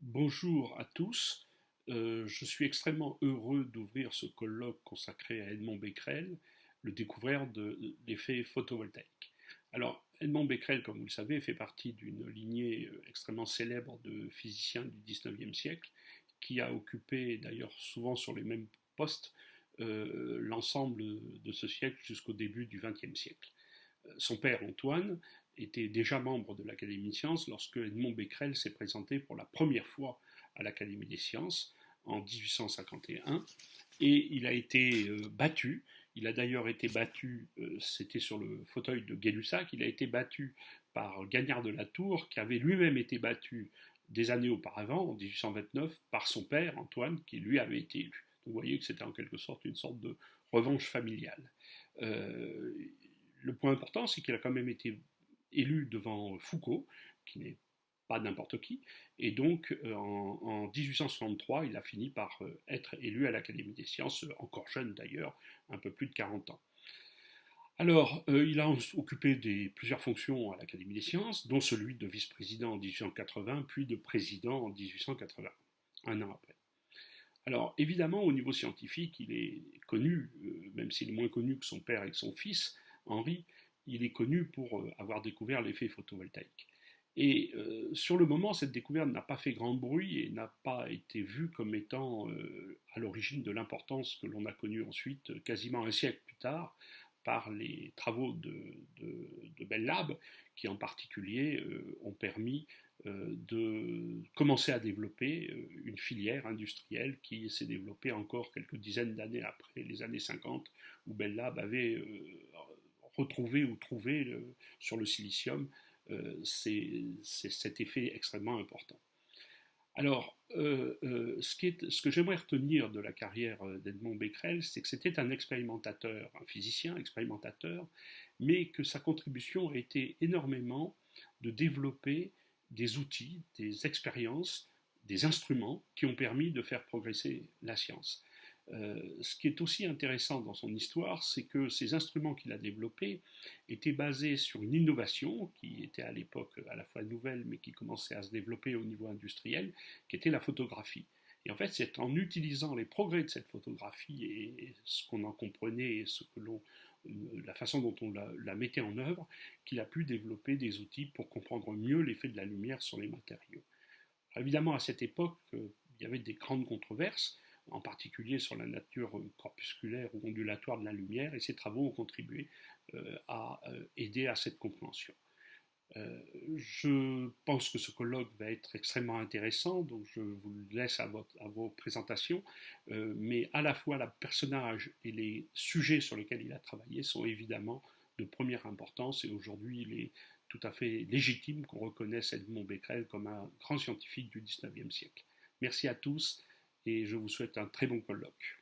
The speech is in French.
Bonjour à tous. Je suis extrêmement heureux d'ouvrir ce colloque consacré à Edmond Becquerel, le découvreur de l'effet photovoltaïque. Alors, Edmond Becquerel, comme vous le savez, fait partie d'une lignée extrêmement célèbre de physiciens du XIXe siècle, qui a occupé d'ailleurs souvent sur les mêmes postes l'ensemble de ce siècle jusqu'au début du XXe siècle. Son père, Antoine, était déjà membre de l'Académie des sciences lorsque Edmond Becquerel s'est présenté pour la première fois à l'Académie des sciences en 1851 et il a été battu. Il a d'ailleurs été battu, c'était sur le fauteuil de Gay-Lussac, il a été battu par Gagnard de la Tour, qui avait lui-même été battu des années auparavant, en 1829, par son père, Antoine, qui lui avait été élu. Donc vous voyez que c'était en quelque sorte une sorte de revanche familiale. Euh, le point important, c'est qu'il a quand même été élu devant Foucault, qui n'est pas n'importe qui, et donc en 1863, il a fini par être élu à l'Académie des sciences, encore jeune d'ailleurs, un peu plus de 40 ans. Alors, il a occupé plusieurs fonctions à l'Académie des sciences, dont celui de vice-président en 1880, puis de président en 1880, un an après. Alors, évidemment, au niveau scientifique, il est connu, même s'il est moins connu que son père et que son fils, Henri, il est connu pour avoir découvert l'effet photovoltaïque. Et sur le moment, cette découverte n'a pas fait grand bruit et n'a pas été vue comme étant à l'origine de l'importance que l'on a connue ensuite, quasiment un siècle plus tard, par les travaux de Bell Lab, qui en particulier ont permis de commencer à développer une filière industrielle qui s'est développée encore quelques dizaines d'années après les années 50, où Bell Lab avait retrouvé ou trouvé sur le silicium c'est cet effet extrêmement important. Alors, ce que j'aimerais retenir de la carrière d'Edmond Becquerel, c'est que c'était un expérimentateur, un physicien expérimentateur, mais que sa contribution a été énormément de développer des outils, des expériences, des instruments qui ont permis de faire progresser la science. Ce qui est aussi intéressant dans son histoire, c'est que ces instruments qu'il a développés étaient basés sur une innovation qui était à l'époque à la fois nouvelle, mais qui commençait à se développer au niveau industriel, qui était la photographie. Et en fait, c'est en utilisant les progrès de cette photographie et ce qu'on en comprenait et la façon dont on la mettait en œuvre, qu'il a pu développer des outils pour comprendre mieux l'effet de la lumière sur les matériaux. Alors évidemment, à cette époque, il y avait des grandes controverses, en particulier sur la nature corpusculaire ou ondulatoire de la lumière, et ces travaux ont contribué à aider à cette compréhension. Je pense que ce colloque va être extrêmement intéressant, donc je vous laisse à vos présentations, mais à la fois le personnage et les sujets sur lesquels il a travaillé sont évidemment de première importance, et aujourd'hui il est tout à fait légitime qu'on reconnaisse Edmond Becquerel comme un grand scientifique du XIXe siècle. Merci à tous et je vous souhaite un très bon colloque.